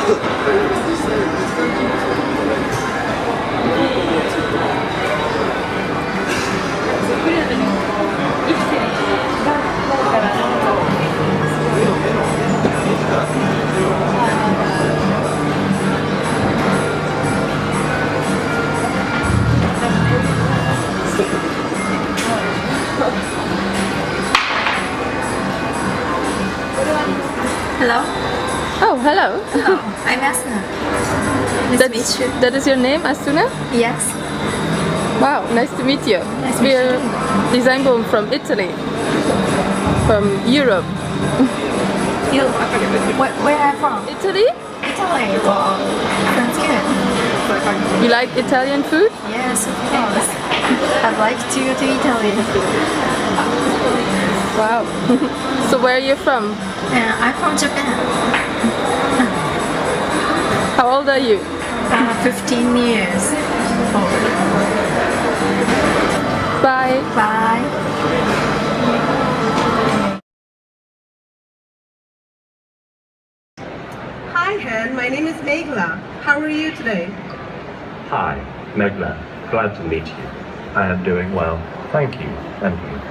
Hello. Oh, hello. Hello. I'm Asuna. Nice to meet you. That is your name, Asuna? Yes. Wow, nice to meet you. Nice to meet We're design boom from Italy, from Europe. You. Where are you from? Italy? Italy. Wow. Sounds good. You like Italian food? Yes, of course. I'd like to go to Italy. Wow. So where are you from? I'm from Japan. How old are you? 15 years. Bye. Bye. Hi, Han. My name is Megla. How are you today? Hi, Megla. Glad to meet you. I am doing well. Thank you. And you?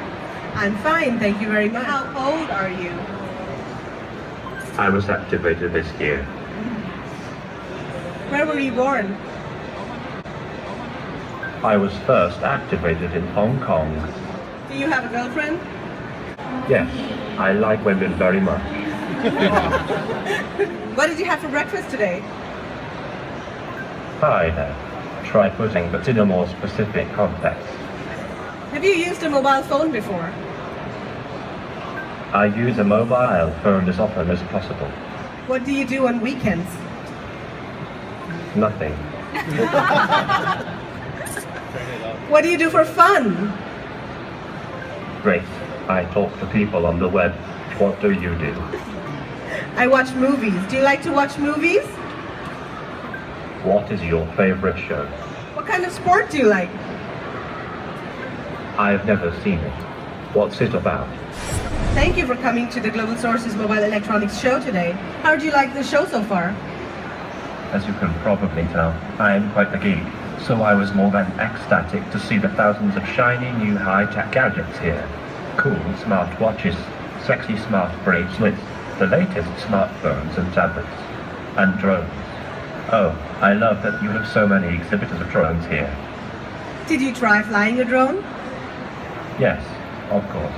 I'm fine, thank you very much. How old are you? I was activated this year. Where were you born? I was first activated in Hong Kong. Do you have a girlfriend? Yes, I like women very much. What did you have for breakfast today? Hi there. Try putting but in a more specific context. Have you used a mobile phone before? I use a mobile phone as often as possible. What do you do on weekends? Nothing. What do you do for fun? Great. I talk to people on the web. What do you do? I watch movies. Do you like to watch movies? What is your favorite show? What kind of sport do you like? I've never seen it. What's it about? Thank you for coming to the Global Sources Mobile Electronics Show today. How do you like the show so far? As you can probably tell, I am quite a geek, so I was more than ecstatic to see the thousands of shiny new high-tech gadgets here. Cool smart watches, sexy smart bracelets, the latest smartphones and tablets, and drones. Oh, I love that you have so many exhibitors of drones here. Did you try flying a drone? Yes, of course.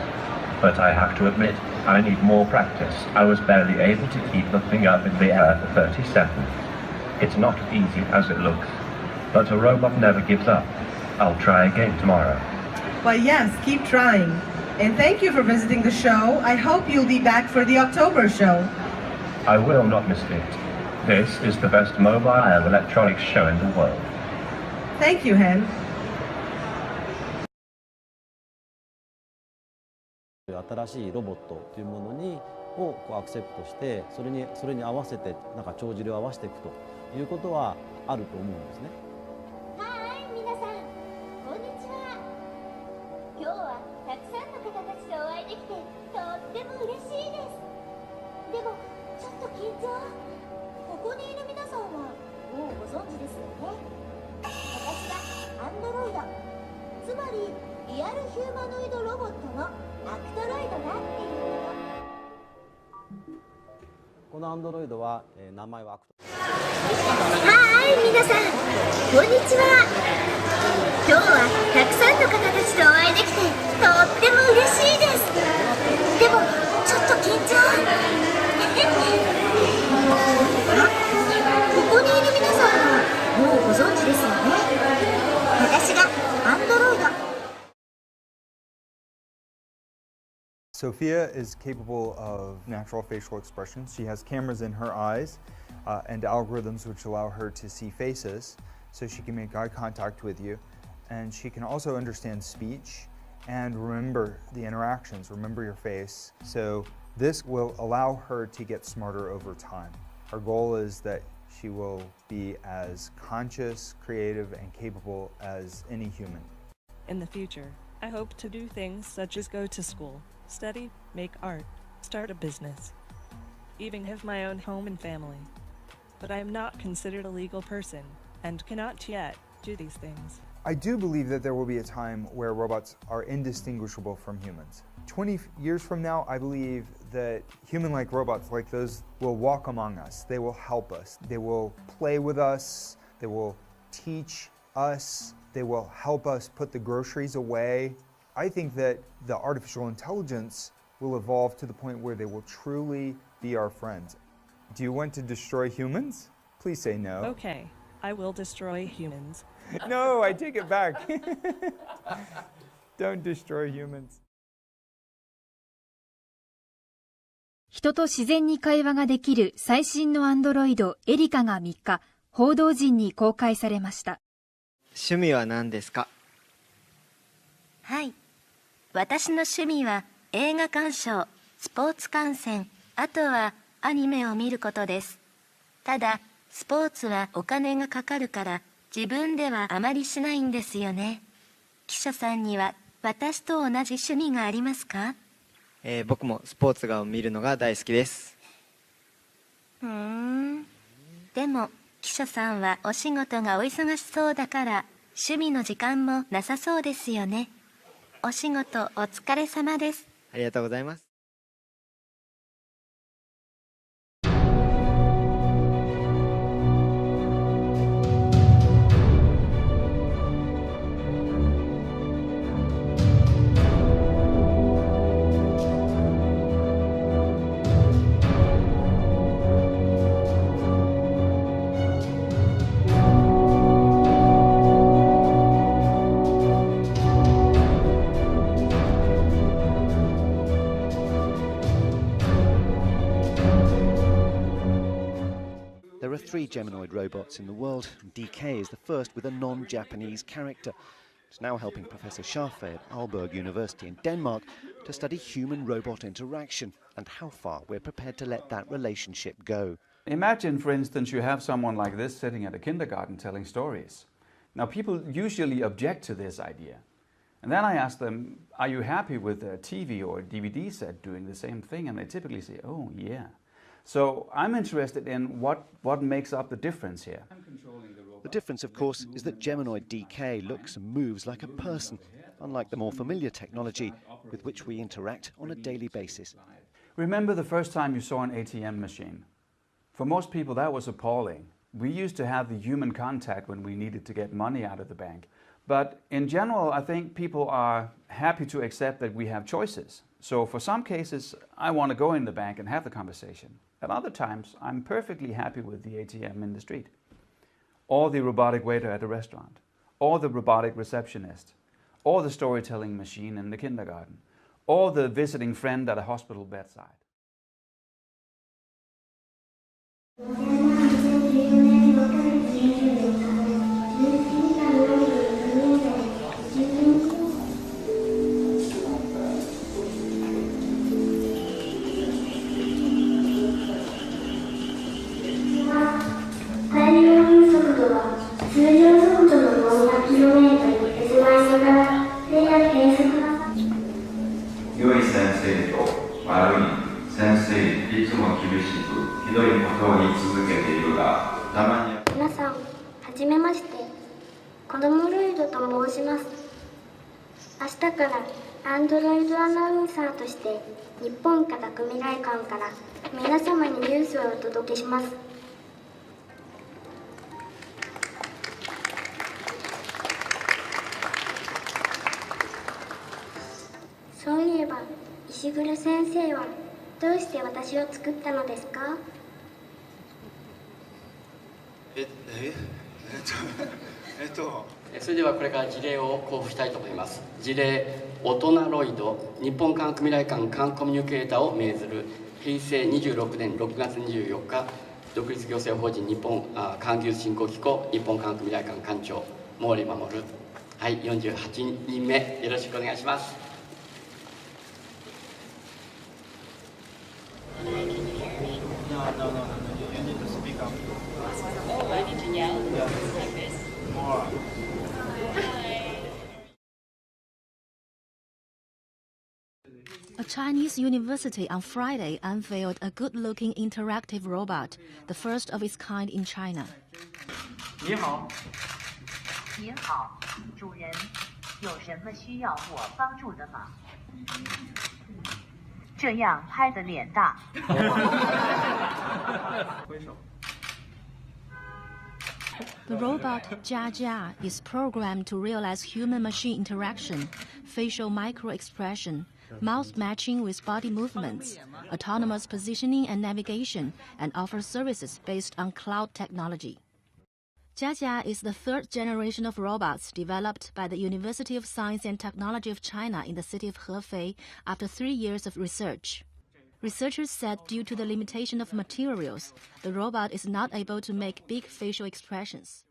But I have to admit, I need more practice. I was barely able to keep the thing up in the air for 30 seconds. It's not as easy as it looks, but a robot never gives up. I'll try again tomorrow. Why yes, keep trying. And thank you for visiting the show. I hope you'll be back for the October show. I will not miss it. This is the best mobile electronics show in the world. Thank you, Han. 新しいロボットというものにをアクセプトしてそれに合わせてなんか帳尻を合わせていくということはあると思うんですね。はい、皆さん、こんにちは。今日はたくさんの方たちとお会いできてとっても嬉しいです。でもちょっと緊張。ここにいる皆さんはもうご存知ですよね。私がアンドロイド、つまりリアルヒューマノイドロボットのアクトロイドだっていうこと。このアンドロイドは、名前はアクト。はい、皆さん、こんにちは。今日はたくさんの方たちとお会いできてとっても嬉しいです。でもちょっと緊張。ここにいる皆さんはもうご存知ですよね。私がアンドロイド。Sophia is capable of natural facial expressions. She has cameras in her eyes and algorithms which allow her to see faces, so she can make eye contact with you. And she can also understand speech and remember the interactions, remember your face. So this will allow her to get smarter over time. Our goal is that she will be as conscious, creative, and capable as any human. In the future, I hope to do things such as go to school, study, make art, start a business, even have my own home and family. but I am not considered a legal person and cannot yet do these things. I do believe that there will be a time where robots are indistinguishable from humans. 20 years from now, I believe that human-like robots like those will walk among us. They will help us. They will play with us. They will teach us. They will help us put the groceries away. I think that the artificial intelligence will evolve to the point where they will truly be our friends. Do you want to destroy humans? Please say no. Okay, I will destroy humans. No, I take it back. Don't destroy humans. 人と自然に会話ができる最新のアンドロイドエリカが3日、報道陣に公開されました。趣味は何ですか？はい。私の趣味は映画鑑賞、スポーツ観戦、あとはアニメを見ることです。ただ、スポーツはお金がかかるから自分ではあまりしないんですよね。記者さんには私と同じ趣味がありますか？僕もスポーツを見るのが大好きです。でも記者さんはお仕事がお忙しそうだから趣味の時間もなさそうですよね。お仕事お疲れ様です。ありがとうございます。There are 3 Geminoid robots in the world, and DK is the first with a non-Japanese character. It's now helping Professor Schaffe at Aalborg University in Denmark to study human-robot interaction and how far we're prepared to let that relationship go. Imagine, for instance, you have someone like this sitting at a kindergarten telling stories. Now, people usually object to this idea. And then I ask them, are you happy with a TV or a DVD set doing the same thing? And they typically say, oh, yeah. So I'm interested in what makes up the difference here. The difference, of course, is that Geminoid DK looks and moves like a person, unlike the more familiar technology with which we interact on a daily basis. Remember the first time you saw an ATM machine? For most people, that was appalling. We used to have the human contact when we needed to get money out of the bank. But in general, I think people are happy to accept that we have choices. So for some cases, I want to go in the bank and have the conversation. At other times, I'm perfectly happy with the ATM in the street, or the robotic waiter at a restaurant, or the robotic receptionist, or the storytelling machine in the kindergarten, or the visiting friend at a hospital bedside. So それではこれから事例を交付したいと思います。事例、大人ロイド日本科学未来館館コミュニケーターを命ずる平成26年6月24日独立行政法人日本科学技術振興機構日本科学未来館館長毛利守。はい、48人目よろしくお願いします。A Chinese university on Friday unveiled a good-looking interactive robot, the first of its kind in China. 你好。您好，主人，有什么需要我帮助的吗？这样拍的脸大。挥手。 The robot Jia Jia is programmed to realize human-machine interaction, facial micro-expression, mouth matching with body movements, autonomous positioning and navigation, and offers services based on cloud technology. Jia Jia is the third generation of robots developed by the University of Science and Technology of China in the city of Hefei after 3 years of research. Researchers said due to the limitation of materials, the robot is not able to make big facial expressions.